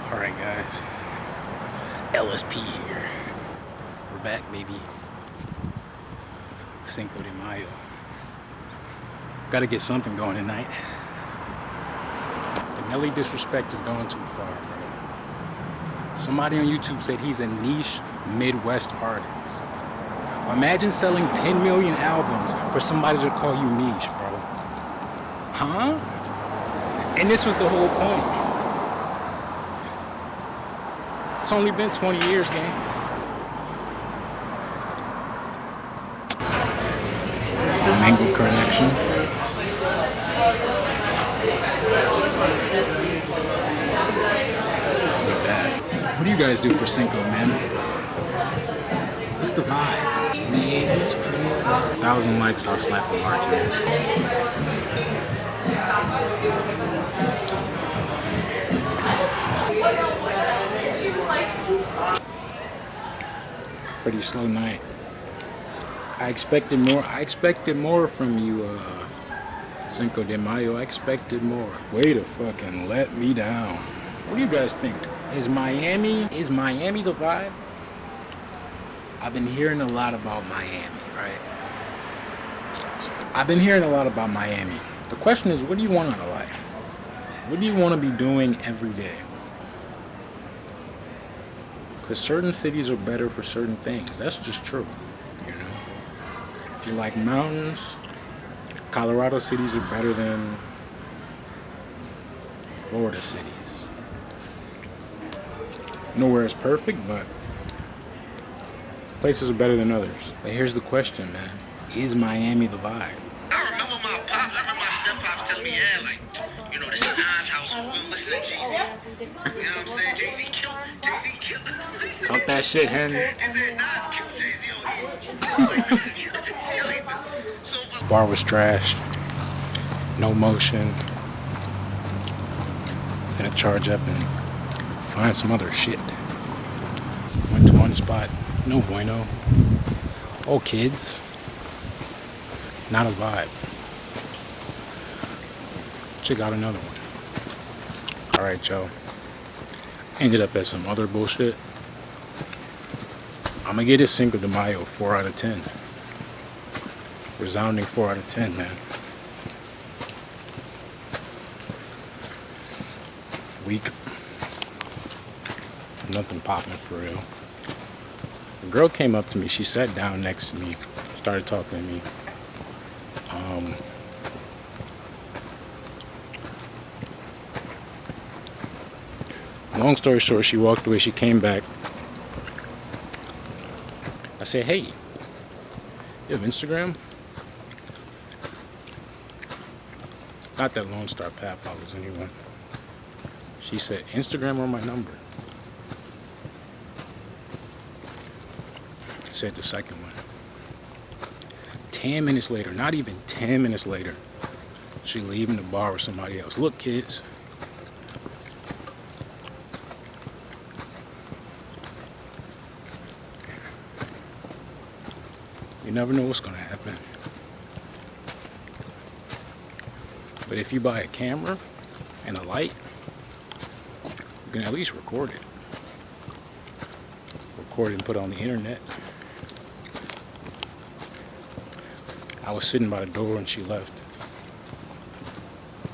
Alright guys, LSP here. We're back, baby. Cinco de Mayo. Gotta get something going tonight. The Nelly disrespect is going too far, bro. Somebody on YouTube said he's a niche Midwest artist. Imagine selling 10 million albums for somebody to call you niche, bro. Huh? And this was the whole point. It's only been 20 years, gang. Mango connection. Look at that. What do you guys do for Cinco, man? What's the vibe? 1,000 likes, I'll slap the bartender. Pretty slow night. I expected more from you, Cinco de Mayo. I expected more. Way to fucking let me down. What do you guys think? Is Miami the vibe? I've been hearing a lot about Miami, right? I've been hearing a lot about Miami. The question is, what do you want out of life? What do you want to be doing every day? Because certain cities are better for certain things. That's just true, you know? If you like mountains, Colorado cities are better than Florida cities. Nowhere is perfect, but places are better than others. But here's the question, man. Is Miami the vibe? I remember my step-pops telling me, yeah, like, you know, this is Nas household. We don't listen to Jay-Z. You know what I'm saying? Jay-Z killed. Talk that shit, Henry. He said Nas killed Jay-Z on it. Bar was trash. No motion. Finna charge up and find some other shit. Went to one spot. No bueno. All kids. Not a vibe. Check out another one. Alright, y'all. Ended up at some other bullshit. I'm gonna get this Cinco de Mayo 4 out of 10. Resounding 4 out of 10, man. Weak. Nothing popping for real. The girl came up to me. She sat down next to me. Started talking to me. Long story short, she walked away. She came back. I said, hey, you have Instagram? Not that Lone Star Path follows anyone. She said, Instagram or my number? I said the second one. 10 minutes later, not even 10 minutes later, she leaving the bar with somebody else. Look, kids. You never know what's gonna happen. But if you buy a camera and a light, you can at least record it. Record it and put it on the internet. I was sitting by the door and she left.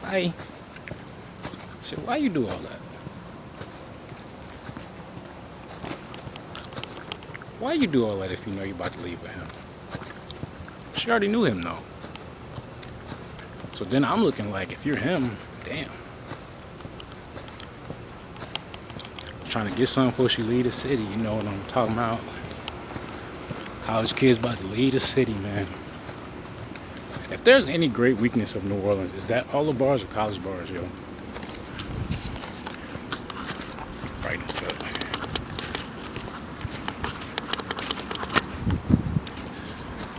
Bye. I said, why you do all that? Why you do all that if you know you're about to leave with him? She already knew him though. So then I'm looking like, if you're him, damn. Trying to get something before she leave the city, you know what I'm talking about. College kids about to leave the city, man. If there's any great weakness of New Orleans, is that all the bars are college bars, yo. Right this up.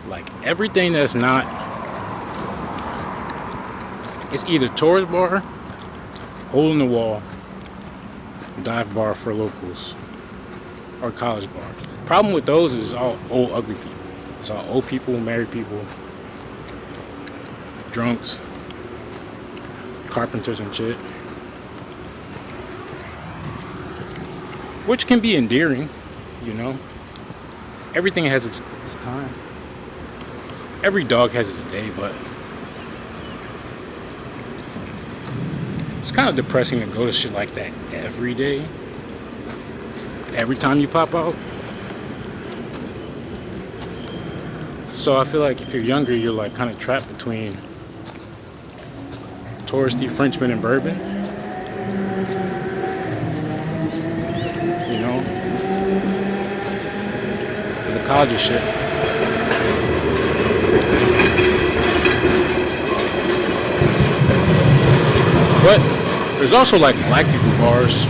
Like everything that's not, it's either tourist bar, hole in the wall, dive bar for locals, or college bars. Problem with those is all old ugly people. It's all old people, married people, drunks, carpenters and shit. which can be endearing, you know. Everything has its time. Every dog has its day, but it's kind of depressing to go to shit like that every day. Every time you pop out. So I feel like if you're younger, you're like kind of trapped between touristy Frenchman and bourbon. You know? The college and shit. But there's also like black people bars.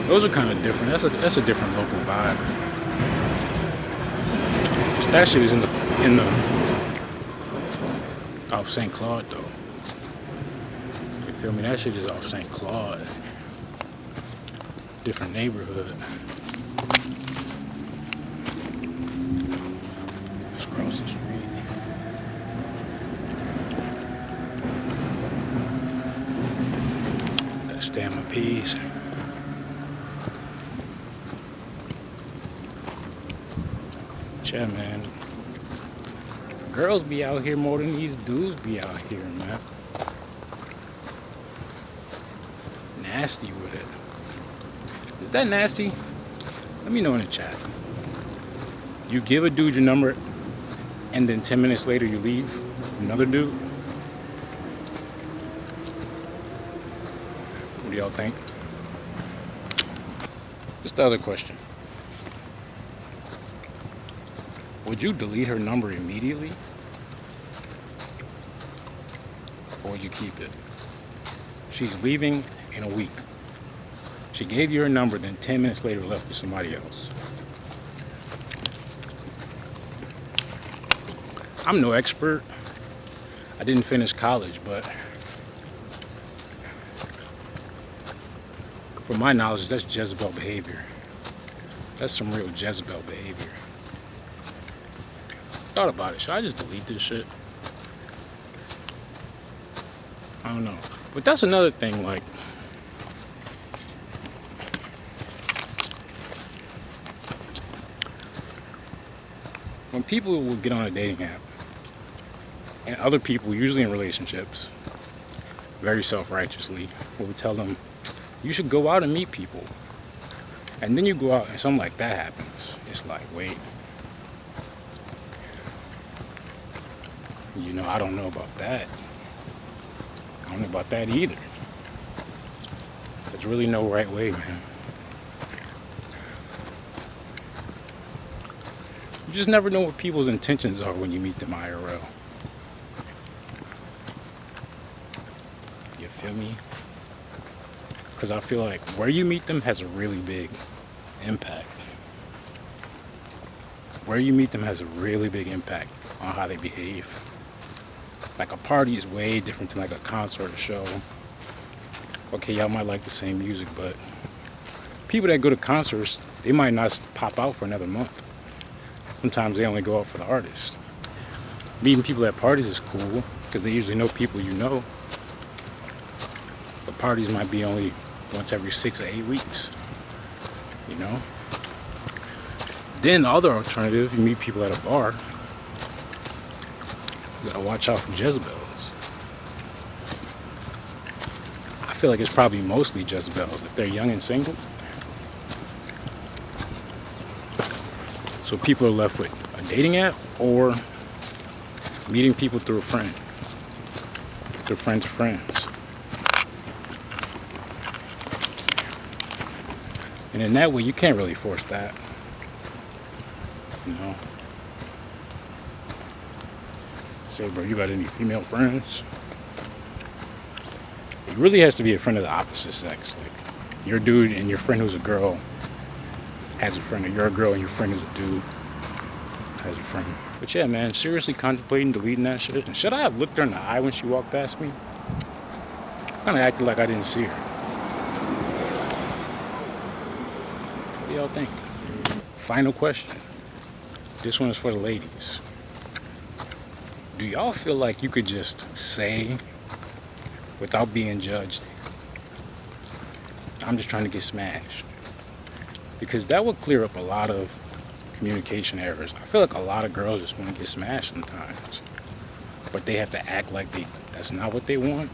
Those are kind of different. That's a different local vibe. That shit is in the off St. Claude though. You feel me? That shit is off St. Claude. Different neighborhood. Just cross the street. Gotta stay on my P's. Yeah, man. Girls be out here more than these dudes be out here, man. Nasty with it. Is that nasty? Let me know in the chat. You give a dude your number and then 10 minutes later you leave another dude? What do y'all think? Just the other question. Would you delete her number immediately? Or would you keep it? She's leaving in a week. She gave you her number, then 10 minutes later left with somebody else. I'm no expert. I didn't finish college, but from my knowledge, that's Jezebel behavior. That's some real Jezebel behavior. Thought about it. Should I just delete this shit? I don't know. But that's another thing, like, when people will get on a dating app, and other people, usually in relationships, very self-righteously, will tell them, you should go out and meet people. And then you go out and something like that happens. It's like, wait. You know, I don't know about that. I don't know about that either. There's really no right way, man. You just never know what people's intentions are when you meet them IRL. You feel me? Because I feel like where you meet them has a really big impact. Where you meet them has a really big impact on how they behave. Like a party is way different than like a concert or show. Okay, y'all might like the same music, but people that go to concerts, they might not pop out for another month. Sometimes they only go out for the artist. Meeting people at parties is cool because they usually know people you know. But parties might be only once every 6 or 8 weeks. You know? Then the other alternative, you meet people at a bar. You gotta watch out for Jezebels. I feel like it's probably mostly Jezebels if they're young and single. So people are left with a dating app or meeting people through a friend. Through friends of friends. And in that way, you can't really force that. You know? Say, bro, you got any female friends? It really has to be a friend of the opposite sex. Like, your dude and your friend who's a girl has a friend, or you're a girl and your friend who's a dude has a friend. But yeah, man, seriously contemplating deleting that shit. And should I have looked her in the eye when she walked past me? Kind of acted like I didn't see her. What do y'all think? Final question. This one is for the ladies. Do y'all feel like you could just say, without being judged, I'm just trying to get smashed? Because that would clear up a lot of communication errors. I feel like a lot of girls just want to get smashed sometimes, but they have to act like that's not what they want,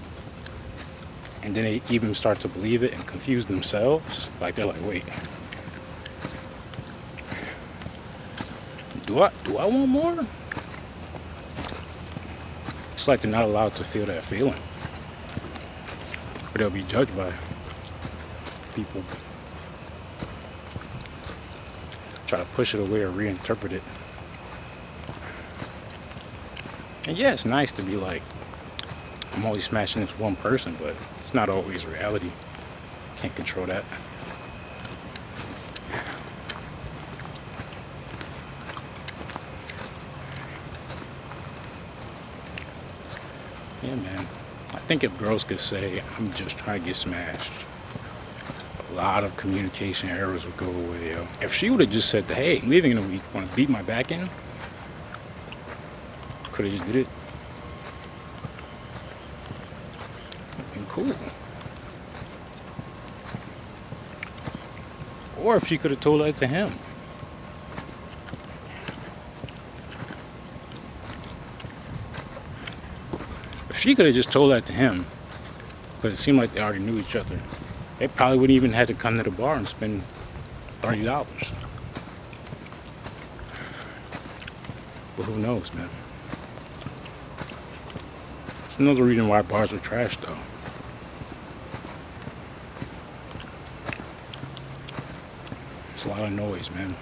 and then they even start to believe it and confuse themselves. Like they're like, wait, do I want more? It's like they're not allowed to feel that feeling, or they'll be judged by people. Try to push it away or reinterpret it. And yeah, it's nice to be like, I'm only smashing this one person, but it's not always reality. Can't control that. Yeah, man. I think if girls could say, I'm just trying to get smashed, a lot of communication errors would go away, yo. If she would have just said, hey, I'm leaving in a week, want to beat my back in? Could have just did it. And cool. Or if she could have told that to him. If she could have just told that to him, because it seemed like they already knew each other, they probably wouldn't even have to come to the bar and spend $30. But who knows, man? It's another reason why bars are trash, though. It's a lot of noise, man.